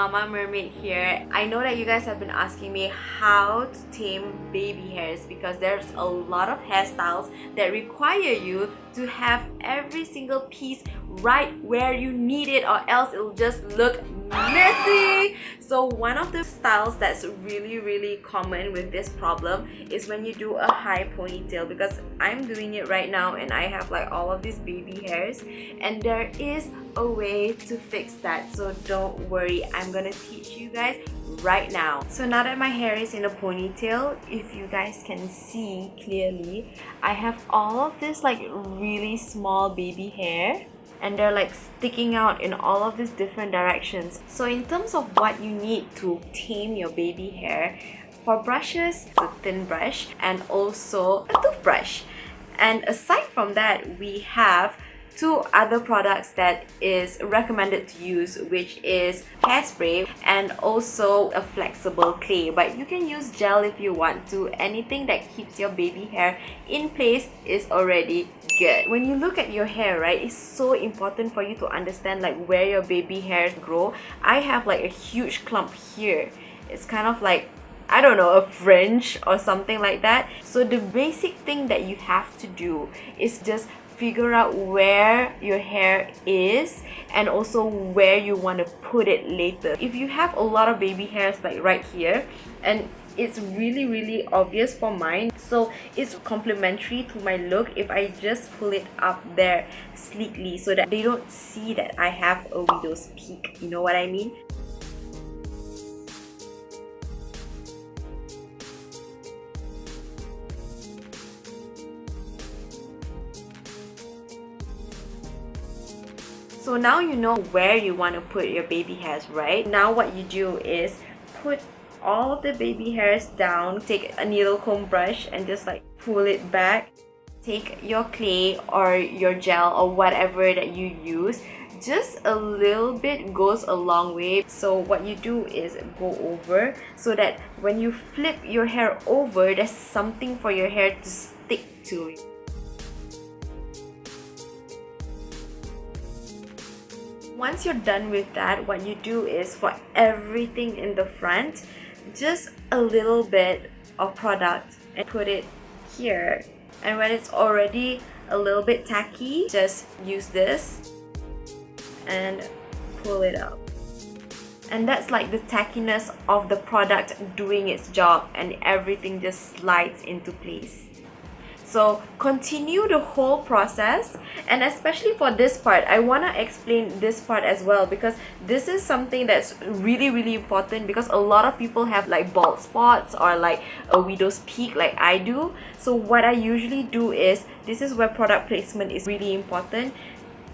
Mama Mermaid here. I know that you guys have been asking me how to tame baby hairs because there's a lot of hairstyles that require you to have every single piece right where you need it, or else it'll just look messy. So one of the styles that's really common with this problem is when you do a high ponytail, because I'm doing it right now and I have like all of these baby hairs, and there is a way to fix that. So don't worry, I'm gonna teach you guys right now. So now that my hair is in a ponytail, if you guys can see clearly, I have all of this like really small baby hair, and they're like sticking out in all of these different directions. So in terms of what you need to tame your baby hair, for brushes, a thin brush and also a toothbrush. And aside from that, we have two other products that is recommended to use, which is hairspray and also a flexible clay. But you can use gel if you want to. Anything that keeps your baby hair in place is already good. When you look at your hair, right, it's so important for you to understand like where your baby hairs grow. I have like a huge clump here. It's kind of like, I don't know, a fringe or something like that. So the basic thing that you have to do is just figure out where your hair is and also where you want to put it later. If you have a lot of baby hairs like right here, and it's really obvious for mine, so it's complementary to my look if I just pull it up there sleekly so that they don't see that I have a widow's peak, you know what I mean? So now you know where you want to put your baby hairs, right? Now what you do is put all of the baby hairs down, take a needle comb brush and just like pull it back. Take your clay or your gel or whatever that you use. Just a little bit goes a long way. So what you do is go over so that when you flip your hair over, there's something for your hair to stick to. Once you're done with that, what you do is for everything in the front, just a little bit of product and put it here. And when it's already a little bit tacky, just use this and pull it up. And that's like the tackiness of the product doing its job, and everything just slides into place. So continue the whole process, and especially for this part, I want to explain this part as well, because this is something that's really important, because a lot of people have like bald spots or like a widow's peak like I do. So what I usually do is, this is where product placement is really important.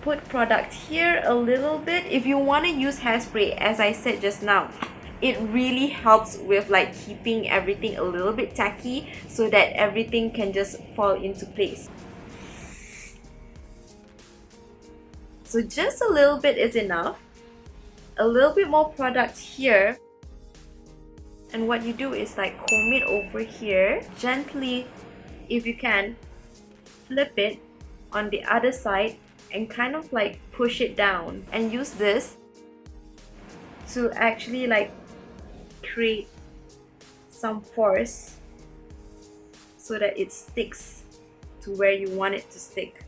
Put product here a little bit. If you want to use hairspray, as I said just now, it really helps with like keeping everything a little bit tacky so that everything can just fall into place. So just a little bit is enough. A little bit more product here. And what you do is like comb it over here. Gently, if you can, flip it on the other side and kind of like push it down. And use this to actually like create some force so that it sticks to where you want it to stick.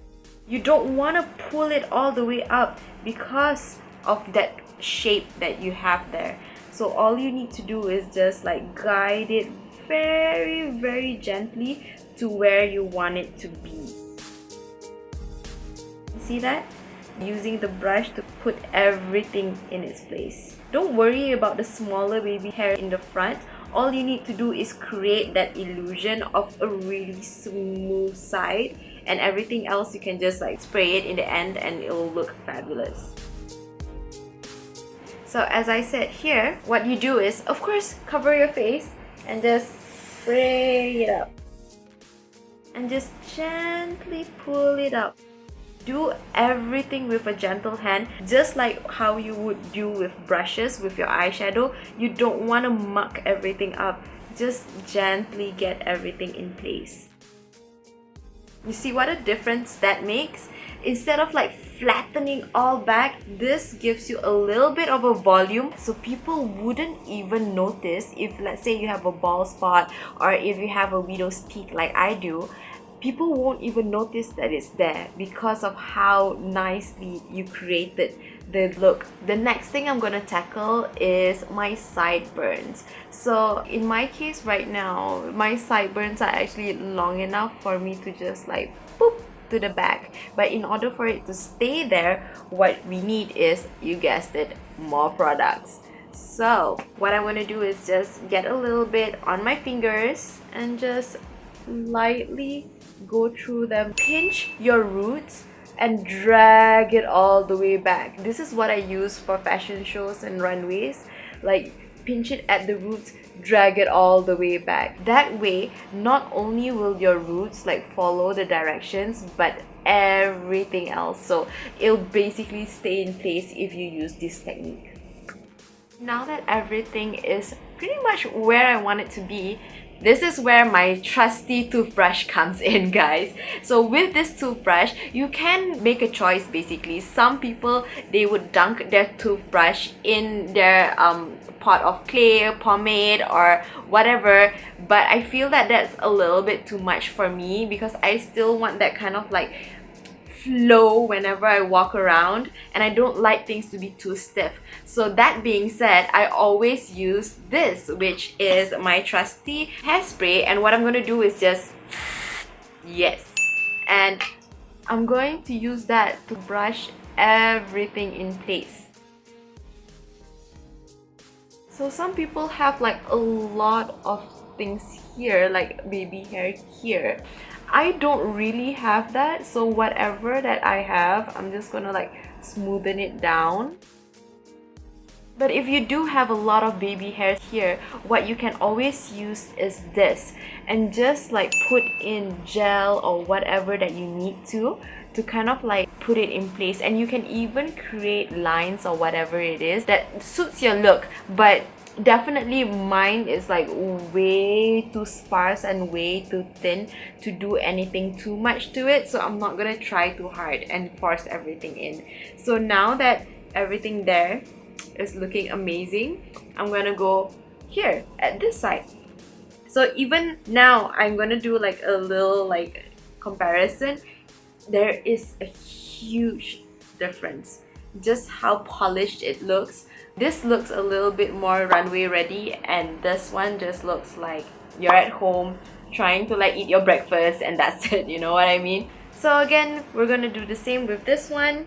You don't want to pull it all the way up because of that shape that you have there. So all you need to do is just like guide it very gently to where you want it to be. See that? Using the brush to put everything in its place. Don't worry about the smaller baby hair in the front. All you need to do is create that illusion of a really smooth side, and everything else you can just like spray it in the end and it'll look fabulous. So as I said here, what you do is, of course, cover your face and just spray it up. And just gently pull it up. Do everything with a gentle hand, just like how you would do with brushes with your eyeshadow. You don't want to muck everything up. Just gently get everything in place. You see what a difference that makes? Instead of like flattening all back, this gives you a little bit of a volume, so people wouldn't even notice if, let's say, you have a bald spot or if you have a widow's peak like I do. People won't even notice that it's there because of how nicely you created the look. The next thing I'm gonna tackle is my sideburns. So in my case right now, my sideburns are actually long enough for me to just like boop to the back, but in order for it to stay there, what we need is, you guessed it, more products. So what I'm gonna do is just get a little bit on my fingers and just lightly go through them. Pinch your roots and drag it all the way back. This is what I use for fashion shows and runways. Like, pinch it at the roots, drag it all the way back. That way, not only will your roots like follow the directions, but everything else. So it'll basically stay in place if you use this technique. Now that everything is pretty much where I want it to be, this is where my trusty toothbrush comes in, guys. So with this toothbrush, you can make a choice basically. Some people, they would dunk their toothbrush in their pot of clay, pomade or whatever, but I feel that that's a little bit too much for me because I still want that kind of like flow whenever I walk around, and I don't like things to be too stiff. So that being said, I always use this, which is my trusty hairspray, and what I'm going to do is just yes, and I'm going to use that to brush everything in place. So some people have like a lot of things here, like baby hair here. I don't really have that, so whatever that I have, I'm just gonna like smoothen it down. But if you do have a lot of baby hair here, what you can always use is this, and just like put in gel or whatever that you need to kind of like put it in place, and you can even create lines or whatever it is that suits your look. But definitely mine is like way too sparse and way too thin to do anything too much to it, so I'm not gonna try too hard and force everything in. So now that everything there is looking amazing, I'm gonna go here at this side. So even now, I'm gonna do like a little like comparison. There is a huge difference, just how polished it looks. This looks a little bit more runway ready, and this one just looks like you're at home trying to like eat your breakfast and that's it, you know what I mean? So again, we're gonna do the same with this one.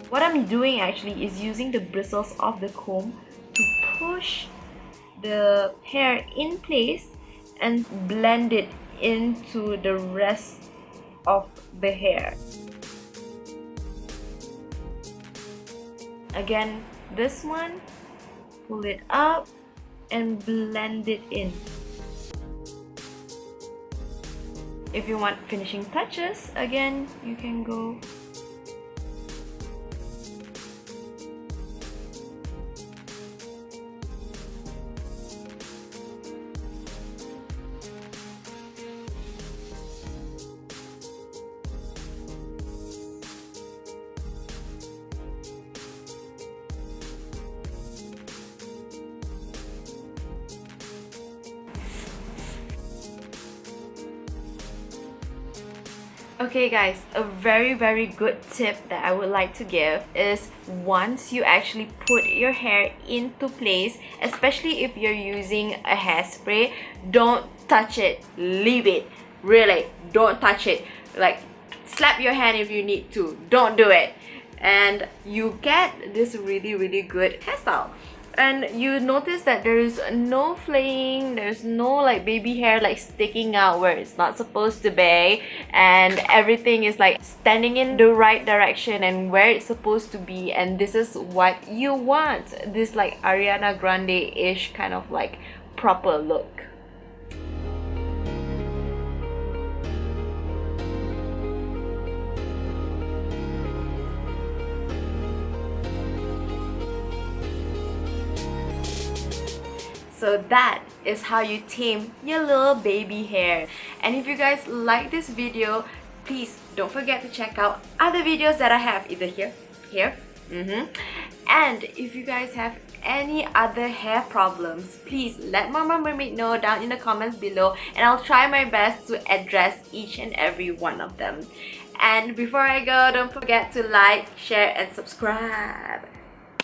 What I'm doing actually is using the bristles of the comb to push the hair in place and blend it into the rest of the hair. Again, this one, pull it up and blend it in. If you want finishing touches, again, you can go . Okay guys, a very good tip that I would like to give is, once you actually put your hair into place, especially if you're using a hairspray, don't touch it, leave it. Really, don't touch it. Like, slap your hand if you need to, don't do it. And you get this really good hairstyle. And you notice that there is no flaying, there's no like baby hair like sticking out where it's not supposed to be, and everything is like standing in the right direction and where it's supposed to be, and this is what you want, this like Ariana Grande-ish kind of like proper look. So that is how you tame your little baby hair. And if you guys like this video, please don't forget to check out other videos that I have either here, and if you guys have any other hair problems, please let Mama Mermaid know down in the comments below, and I'll try my best to address each and every one of them. And before I go, don't forget to like, share and subscribe.